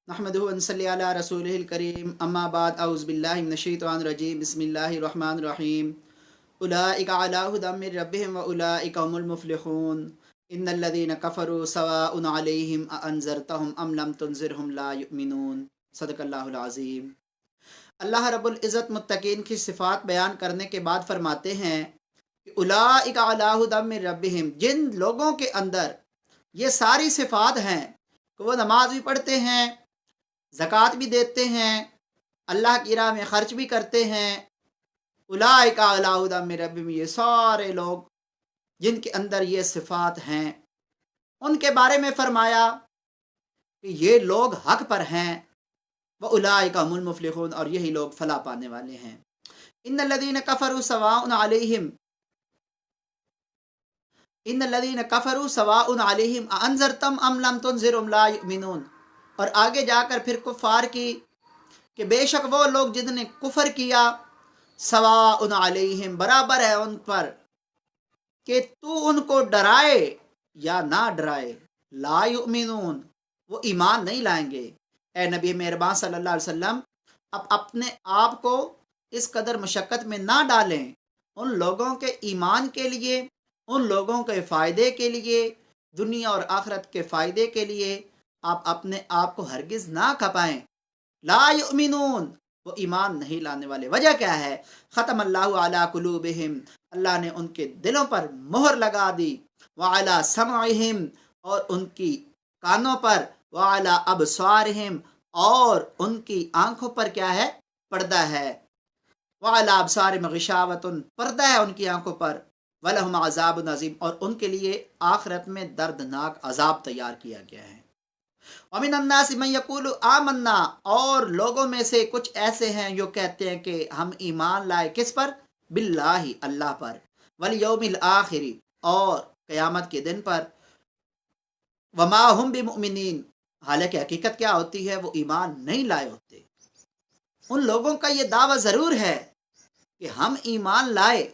नहमदुहु व नसल्ली अला रसूलिहिल करीम अम्मा बाद औज़ु बिल्लाहि मिनश शैतानिर रजीम बिस्मिल्लाहिर रहमानिर रहीम उलाइका अला हुदम मिर रब्बिहिम व उलाइका हुमुल मुफ्लिहून इन्नल लज़ीना कफ़रू सवाउन अलैहिम अ अंज़रतहुम अम लम तुनज़िरहुम ला युमिनून। सदक़ल्लाहुल अज़ीम। अल्लाह रब्बुल इज़्ज़त मुत्तकीन की सिफ़ात बयान करने के बाद फरमाते हैं कि उलाइका अला हुदम मिर रब्बिहिम, जिन लोगों के अंदर ये सारी सिफ़ात हैं कि वो नमाज भी पढ़ते हैं, ज़कात भी देते हैं, अल्लाह की राह में ख़र्च भी करते हैं, उलाइका अला हुदा मिर रब्बिहिम, ये सारे लोग जिनके अंदर ये सिफ़ात हैं उनके बारे में फ़रमाया कि ये लोग हक़ पर हैं। व उलाइका हुमुल मुफ्लिहून, और यही लोग फलाह पाने वाले हैं। इन्नल लज़ीना कफ़रू सवाउन अलैहिम अ अंज़रतम अम लम तुनज़िरहुम ला युमिनून। और आगे जाकर फिर कुफ़ार की कि बेशक वो लोग जिन्होंने कुफर किया, सवाउन अलैहिम, बराबर है उन पर कि तू उनको डराए या ना डराए, ला युमिनून, वो ईमान नहीं लाएंगे। ए नबी मेहरबान सल्लल्लाहु अलैहि वसल्लम, अब अपने आप को इस कदर मशक्क़त में ना डालें। उन लोगों के ईमान के लिए, उन लोगों के फ़ायदे के लिए, दुनिया और आखिरत के फ़ायदे के लिए आप अपने आप को हरगिज़ ना खपाएं। ला युमिनून, वो ईमान नहीं लाने वाले। वजह क्या है? ख़तम अल्लाहु अला कुलूबिहिम, अल्लाह ने उनके दिलों पर मोहर लगा दी। व अला समइहिम, और उनकी कानों पर, व अला अबसारिहिम, और उनकी आंखों पर क्या है? पर्दा है। व अला अबसारिहिम गिशावतुन, पर्दा है उनकी आंखों पर। वलहुम अज़ाबुन अज़ीम, और उनके लिए आखिरत में दर्दनाक अजाब तैयार किया गया है। वमिन अन्नासि मन यक़ूलु आमन्ना, और लोगों में से कुछ ऐसे हैं जो कहते हैं कि हम ईमान लाए, किस पर? बिल्लाहि, अल्लाह पर, वल यौमिल आखिरी, और क़यामत के दिन पर। वमा हुम बिमुमिनीन, हालांकि हकीकत क्या होती है, वो ईमान नहीं लाए होते। उन लोगों का ये दावा ज़रूर है कि हम ईमान लाए,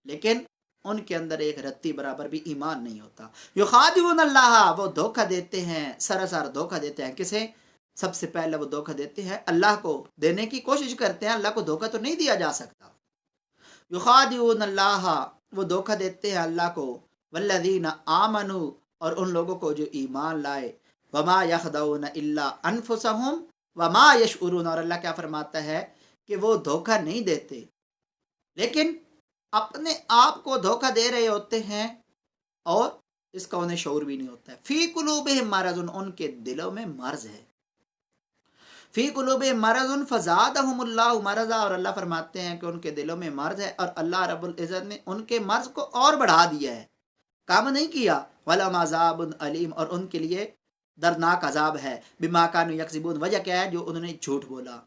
लेकिन उनके अंदर एक रत्ती बराबर भी ईमान नहीं होता। युखादिऊन अल्लाह, वो धोखा देते हैं, सरासर धोखा देते हैं। किसे? सबसे पहले वो धोखा देते हैं अल्लाह को, देने की कोशिश करते हैं। अल्लाह को धोखा तो नहीं दिया जा सकता। युखादिऊन अल्लाह, वो धोखा देते हैं अल्लाह को। वल्लज़ीना आमनू, और उन लोगों को जो ईमान लाए। वमा यखदऊन इल्ला अनफुसहुम वमा यशउरून, और अल्लाह क्या फरमाता है कि वो धोखा नहीं देते, लेकिन अपने आप को धोखा दे रहे होते हैं, और इसका उन्हें शऊर भी नहीं होता है। फी कुलूबिहिम मरज़ुन, उनके दिलों में मर्ज है। फी कुलूबिहिम मरज़ुन फ़ज़ादहुमुल्लाहु मरज़ा, और अल्लाह फरमाते हैं कि उनके दिलों में मर्ज है, और अल्लाह रब्बुल इज़्ज़त ने उनके मर्ज को और बढ़ा दिया है, कम नहीं किया। वलहुम अज़ाबुन अलीम, और उनके लिए दर्दनाक अजाब है। बिमा कानू यक्ज़िबून, वजह क्या है? जो उन्होंने झूठ बोला।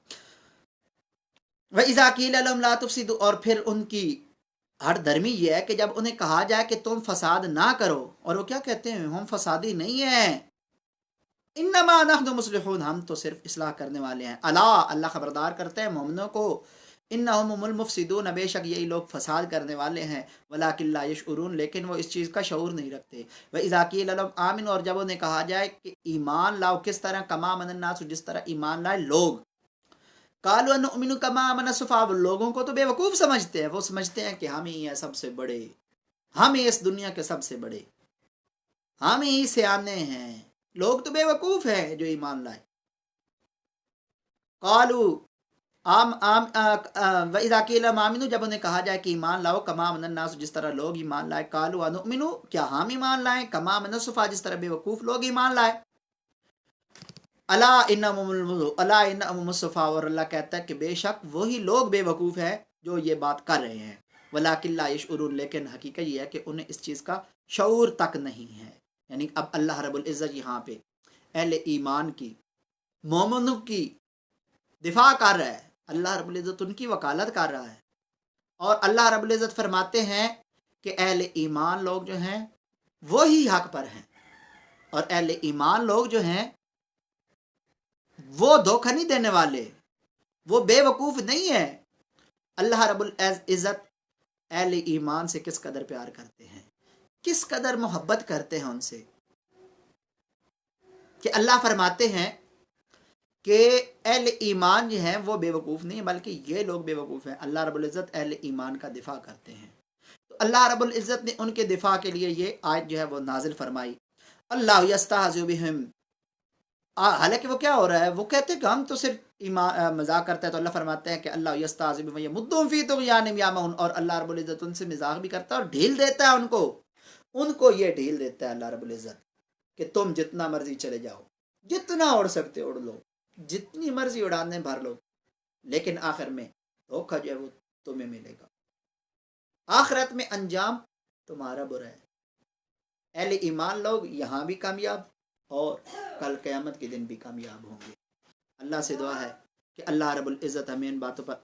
व इज़ा क़ील लहुम ला तुफ़सिदू, और फिर उनकी हर धर्मी ये है कि जब उन्हें कहा जाए कि तुम फसाद ना करो, और वो क्या कहते हैं? हम फसादी नहीं है। इन्नमा नहनु मुस्लिहून, हम तो सिर्फ इस्लाह करने वाले हैं। अला, अल्लाह खबरदार करते हैं मोमिनों को, इन्नहुम हुमुल मुफ़सिदून, बेशक यही लोग फसाद करने वाले हैं। वलाकिन ला यशउरून, लेकिन वो इस चीज़ का शऊर नहीं रखते। व इज़ा क़ील लहुम आमिनू, और जब उन्हें कहा जाए कि ईमान लाओ, किस तरह? कमा अमनन नास, जिस तरह ईमान लाए लोग। कालू अनुमिनु कमा अमन सुफा, लोगों को तो बेवकूफ़ समझते हैं। वो समझते हैं कि हम ही हैं सबसे बड़े, हम ही इस दुनिया के सबसे बड़े, हम ही सियाने हैं। लोग तो बेवकूफ़ हैं जो ईमान लाए। कालू आम आम व इज़ा क़ील आमिनू, जब उन्हें कहा जाए कि ईमान लाओ, कमा अमन नास, जिस तरह लोग ईमान लाए। कालू अनुमिनु, क्या हम ईमान लाए? कमा अमन सुफा, जिस तरह बेवकूफ़ लोग ईमान लाए। अला इन्नहुमुल मुस्तफ़ा, और अल्लाह कहता है कि बेशक वही लोग बेवकूफ़ हैं जो ये बात कर रहे हैं। वलाकिन ला यशउरून, लेकिन हकीकत ये है कि उन्हें इस चीज़ का शऊर तक नहीं है। यानी अब अल्लाह रब्बुल इज़्ज़त यहाँ पे अहले ईमान की, मोमिनों की दिफा कर रहा है। अल्लाह रब्बुल इज़्ज़त उनकी वकालत कर रहा है, और अल्लाह रब्बुल इज़्ज़त फरमाते हैं कि अहले ईमान लोग जो हैं वो ही हक पर हैं, और अहले ईमान लोग जो हैं वो धोखा नहीं देने वाले, वो बेवकूफ़ नहीं है। अल्लाह रब्बुल इज़्ज़त अहले ईमान से किस कदर प्यार करते हैं, किस कदर मोहब्बत करते हैं उनसे, कि अल्लाह फरमाते हैं کہ اہل ایمان جو ہیں وہ بیوقوف نہیں بلکہ یہ لوگ بیوقوف ہیں. اللہ رب العزت اہل ایمان کا دفاع کرتے ہیں. تو اللہ رب العزت نے ان کے دفاع کے لیے یہ آیت جو ہے وہ نازل فرمائی. اللہ یستہزئ بہم، حالانکہ وہ کیا ہو رہا ہے، وہ کہتے ہیں کہ ہم تو صرف مذاق کرتے ہیں. تو اللہ فرماتے ہیں کہ اللہ یستہزئ بہم یمدھم فی طغیانہم یعمہون، اور اللہ رب العزت ان سے مذاق بھی کرتا ہے اور ڈھیل دیتا ہے ان کو یہ ڈھیل دیتا ہے اللہ رب العزت کہ تم جتنا مرضی چلے جاؤ، جتنا اڑ سکتے اڑ لو، جتنی مرضی اڑانے بھر لو، لیکن آخر میں دھوکہ جو ہے وہ تمہیں ملے گا، آخرت میں انجام تمہارا برا ہے. اہل ایمان لوگ یہاں بھی کامیاب اور کل قیامت کے دن بھی کامیاب ہوں گے. اللہ سے دعا ہے کہ اللہ رب العزت ہمیں ان باتوں پر